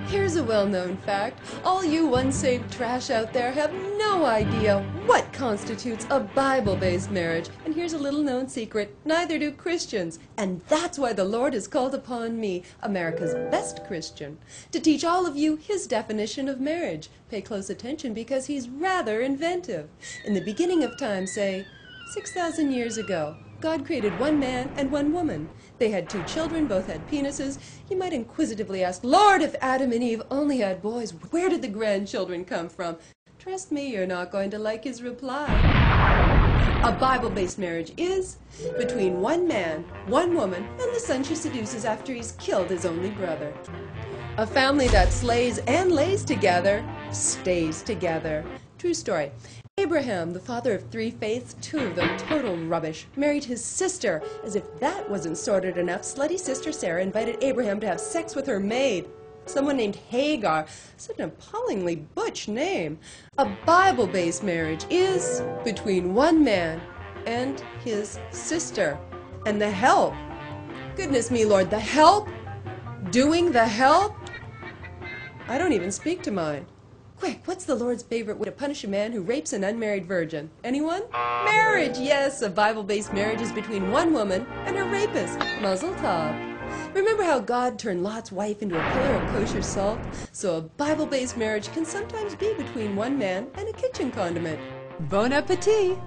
Here's a well-known fact. All you unsaved trash out there have no idea what constitutes a Bible-based marriage. And here's a little-known secret. Neither do Christians. And that's why the Lord has called upon me, America's best Christian, to teach all of you his definition of marriage. Pay close attention because he's rather inventive. In the beginning of time, say, 6,000 years ago, God created one man and one woman. They had 2 children, both had penises. You might inquisitively ask, Lord, if Adam and Eve only had boys, where did the grandchildren come from? Trust me, you're not going to like his reply. A Bible-based marriage is between one man, one woman, and the son she seduces after he's killed his only brother. A family that slays and lays together stays together. True story. Abraham, the father of 3 faiths, 2 of them total rubbish, married his sister. As if that wasn't sordid enough, slutty sister Sarah invited Abraham to have sex with her maid, someone named Hagar. Such an appallingly butch name. A Bible-based marriage is between one man and his sister. And the help. Goodness me, Lord, the help? Doing the help? I don't even speak to mine. Quick, what's the Lord's favorite way to punish a man who rapes an unmarried virgin? Anyone? Marriage! Yes, a Bible-based marriage is between one woman and her rapist. Mazel tov. Remember how God turned Lot's wife into a pillar of kosher salt? So a Bible-based marriage can sometimes be between one man and a kitchen condiment. Bon appetit!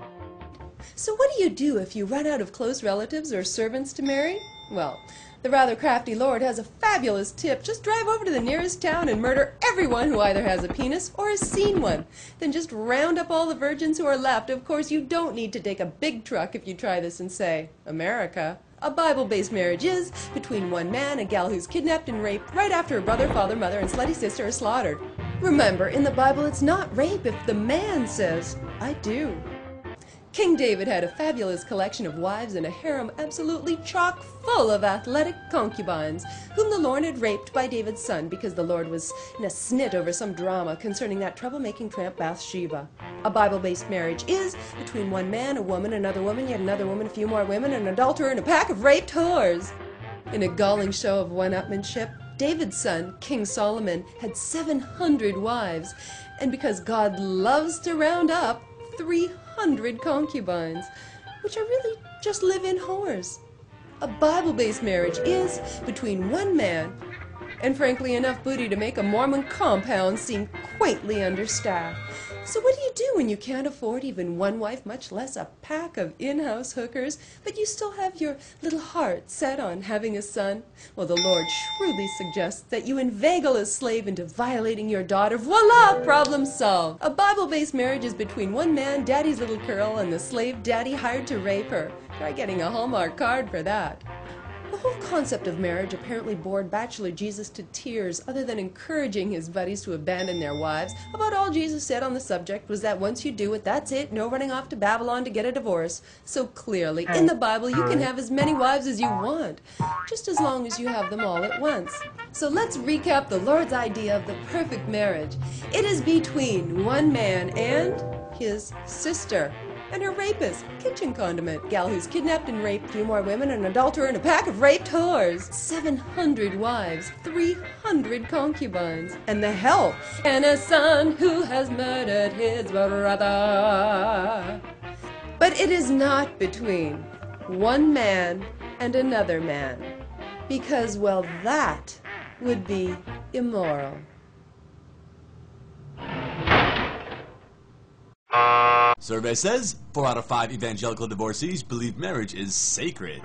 So what do you do if you run out of close relatives or servants to marry? Well, the rather crafty Lord has a fabulous tip. Just drive over to the nearest town and murder everyone who either has a penis or has seen one. Then just round up all the virgins who are left. Of course, you don't need to take a big truck if you try this and say, America. A Bible-based marriage is between one man, a gal who's kidnapped and raped right after her brother, father, mother, and slutty sister are slaughtered. Remember, in the Bible, it's not rape if the man says, I do. King David had a fabulous collection of wives and a harem absolutely chock full of athletic concubines, whom the Lord had raped by David's son because the Lord was in a snit over some drama concerning that troublemaking tramp Bathsheba. A Bible-based marriage is between one man, a woman, another woman, yet another woman, a few more women, an adulterer, and a pack of raped whores. In a galling show of one-upmanship, David's son, King Solomon, had 700 wives, and because God loves to round up, 300 concubines, which are really just live-in whores. A Bible-based marriage is between one man and frankly enough booty to make a Mormon compound seem quaintly understaffed. So what do you do when you can't afford even one wife, much less a pack of in-house hookers, but you still have your little heart set on having a son? Well, the Lord shrewdly suggests that you inveigle a slave into violating your daughter. Voila! Problem solved. A Bible-based marriage is between one man, daddy's little girl, and the slave daddy hired to rape her. Try getting a Hallmark card for that. The whole concept of marriage apparently bored Bachelor Jesus to tears. Other than encouraging his buddies to abandon their wives, about all Jesus said on the subject was that once you do it, that's it, no running off to Babylon to get a divorce. So clearly, in the Bible, you can have as many wives as you want, just as long as you have them all at once. So let's recap the Lord's idea of the perfect marriage. It is between one man and his sister. And her rapist, kitchen condiment, gal who's kidnapped and raped, 3 more women, an adulterer, and a pack of raped whores. 700 wives, 300 concubines, and the help, and a son who has murdered his brother. But it is not between one man and another man, because, well, that would be immoral. Survey says 4 out of 5 evangelical divorcees believe marriage is sacred.